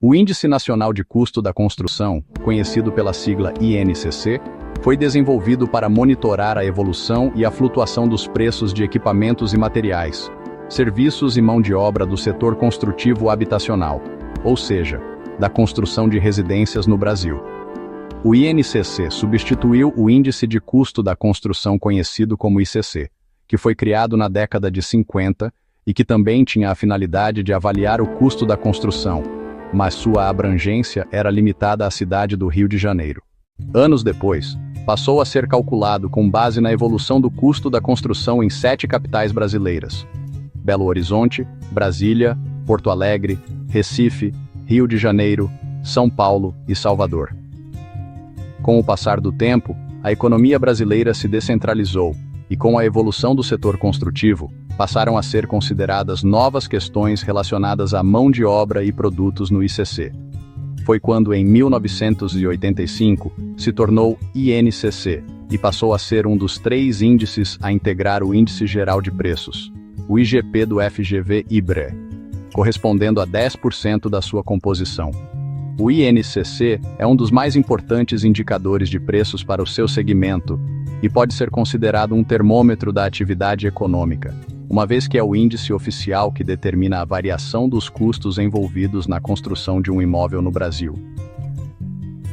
O Índice Nacional de Custo da Construção, conhecido pela sigla INCC, foi desenvolvido para monitorar a evolução e a flutuação dos preços de equipamentos e materiais, serviços e mão de obra do setor construtivo habitacional, ou seja, da construção de residências no Brasil. O INCC substituiu o Índice de Custo da Construção conhecido como ICC, que foi criado na década de 50 e que também tinha a finalidade de avaliar o custo da construção, mas sua abrangência era limitada à cidade do Rio de Janeiro. Anos depois, passou a ser calculado com base na evolução do custo da construção em 7 capitais brasileiras: Belo Horizonte, Brasília, Porto Alegre, Recife, Rio de Janeiro, São Paulo e Salvador. Com o passar do tempo, a economia brasileira se descentralizou e, com a evolução do setor construtivo, passaram a ser consideradas novas questões relacionadas à mão de obra e produtos no ICC. Foi quando, em 1985, se tornou INCC e passou a ser um dos 3 índices a integrar o Índice Geral de Preços, o IGP do FGV-IBRE, correspondendo a 10% da sua composição. O INCC é um dos mais importantes indicadores de preços para o seu segmento e pode ser considerado um termômetro da atividade econômica, uma vez que é o índice oficial que determina a variação dos custos envolvidos na construção de um imóvel no Brasil.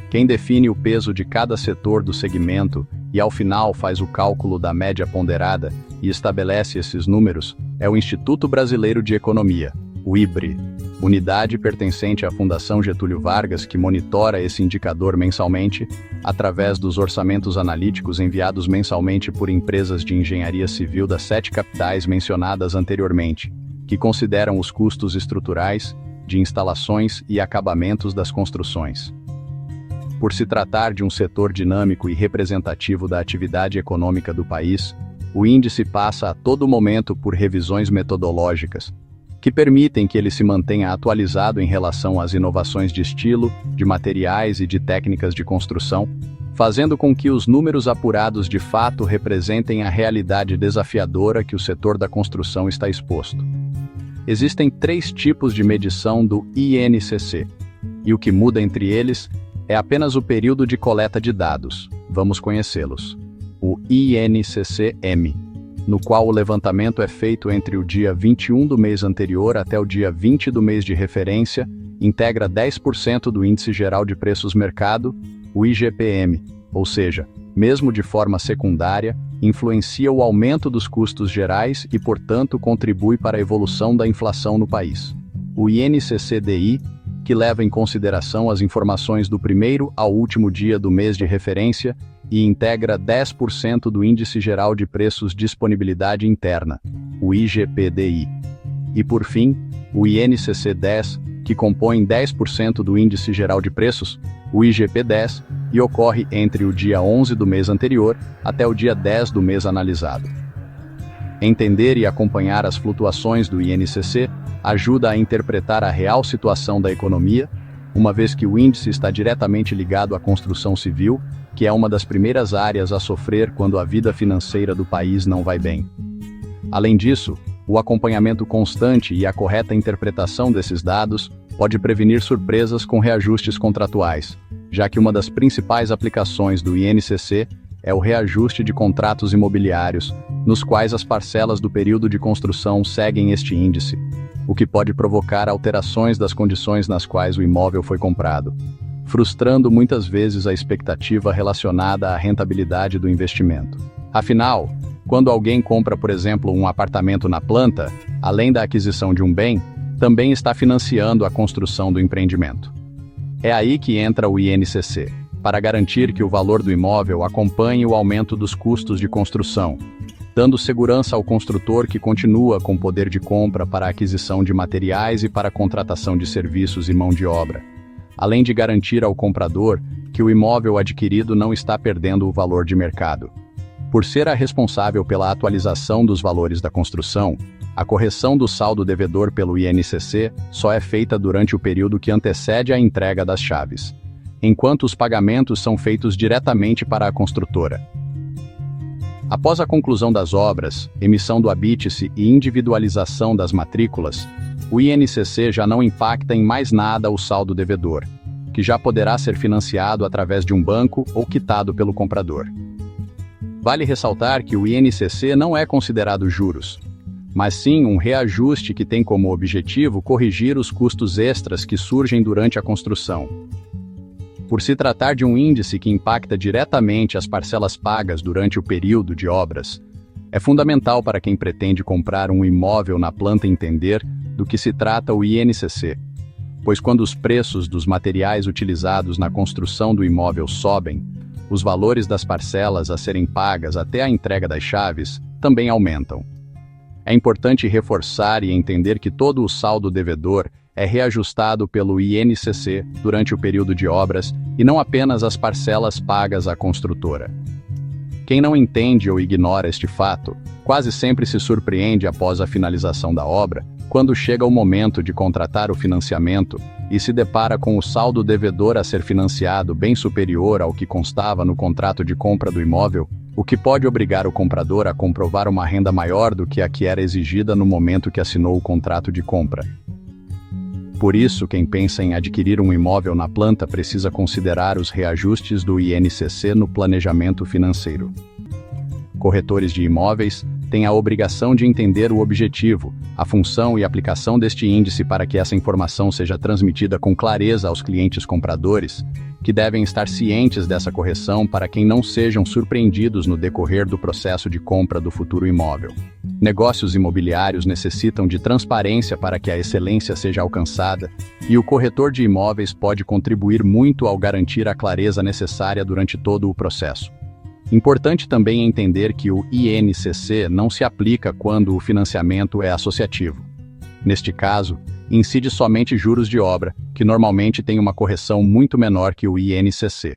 Quem define o peso de cada setor do segmento e, ao final, faz o cálculo da média ponderada e estabelece esses números é o Instituto Brasileiro de Economia, o IBRE, unidade pertencente à Fundação Getúlio Vargas que monitora esse indicador mensalmente através dos orçamentos analíticos enviados mensalmente por empresas de engenharia civil das 7 capitais mencionadas anteriormente, que consideram os custos estruturais, de instalações e acabamentos das construções. Por se tratar de um setor dinâmico e representativo da atividade econômica do país, o índice passa a todo momento por revisões metodológicas, que permitem que ele se mantenha atualizado em relação às inovações de estilo, de materiais e de técnicas de construção, fazendo com que os números apurados de fato representem a realidade desafiadora que o setor da construção está exposto. Existem 3 tipos de medição do INCC, e o que muda entre eles é apenas o período de coleta de dados. Vamos conhecê-los. O INCC-M, no qual o levantamento é feito entre o dia 21 do mês anterior até o dia 20 do mês de referência, integra 10% do Índice Geral de Preços Mercado, o IGPM, ou seja, mesmo de forma secundária, influencia o aumento dos custos gerais e, portanto, contribui para a evolução da inflação no país. O INCC-DI, que leva em consideração as informações do primeiro ao último dia do mês de referência, e integra 10% do Índice Geral de Preços Disponibilidade Interna, o IGPDI. E por fim, o INCC-10, que compõe 10% do Índice Geral de Preços, o IGP-10, e ocorre entre o dia 11 do mês anterior até o dia 10 do mês analisado. Entender e acompanhar as flutuações do INCC ajuda a interpretar a real situação da economia, uma vez que o índice está diretamente ligado à construção civil, que é uma das primeiras áreas a sofrer quando a vida financeira do país não vai bem. Além disso, o acompanhamento constante e a correta interpretação desses dados pode prevenir surpresas com reajustes contratuais, já que uma das principais aplicações do INCC é o reajuste de contratos imobiliários, nos quais as parcelas do período de construção seguem este índice, o que pode provocar alterações das condições nas quais o imóvel foi comprado, frustrando muitas vezes a expectativa relacionada à rentabilidade do investimento. Afinal, quando alguém compra, por exemplo, um apartamento na planta, além da aquisição de um bem, também está financiando a construção do empreendimento. É aí que entra o INCC, para garantir que o valor do imóvel acompanhe o aumento dos custos de construção, dando segurança ao construtor que continua com poder de compra para a aquisição de materiais e para a contratação de serviços e mão de obra, além de garantir ao comprador que o imóvel adquirido não está perdendo o valor de mercado. Por ser a responsável pela atualização dos valores da construção, a correção do saldo devedor pelo INCC só é feita durante o período que antecede a entrega das chaves, enquanto os pagamentos são feitos diretamente para a construtora. Após a conclusão das obras, emissão do habite-se e individualização das matrículas, o INCC já não impacta em mais nada o saldo devedor, que já poderá ser financiado através de um banco ou quitado pelo comprador. Vale ressaltar que o INCC não é considerado juros, mas sim um reajuste que tem como objetivo corrigir os custos extras que surgem durante a construção. Por se tratar de um índice que impacta diretamente as parcelas pagas durante o período de obras, é fundamental para quem pretende comprar um imóvel na planta entender do que se trata o INCC, pois quando os preços dos materiais utilizados na construção do imóvel sobem, os valores das parcelas a serem pagas até a entrega das chaves também aumentam. É importante reforçar e entender que todo o saldo devedor é reajustado pelo INCC durante o período de obras e não apenas as parcelas pagas à construtora. Quem não entende ou ignora este fato, quase sempre se surpreende após a finalização da obra, quando chega o momento de contratar o financiamento e se depara com o saldo devedor a ser financiado bem superior ao que constava no contrato de compra do imóvel, o que pode obrigar o comprador a comprovar uma renda maior do que a que era exigida no momento que assinou o contrato de compra. Por isso, quem pensa em adquirir um imóvel na planta precisa considerar os reajustes do INCC no planejamento financeiro. Corretores de imóveis têm a obrigação de entender o objetivo, a função e a aplicação deste índice para que essa informação seja transmitida com clareza aos clientes compradores, que devem estar cientes dessa correção para que não sejam surpreendidos no decorrer do processo de compra do futuro imóvel. Negócios imobiliários necessitam de transparência para que a excelência seja alcançada, e o corretor de imóveis pode contribuir muito ao garantir a clareza necessária durante todo o processo. Importante também entender que o INCC não se aplica quando o financiamento é associativo. Neste caso, incide somente juros de obra, que normalmente tem uma correção muito menor que o INCC.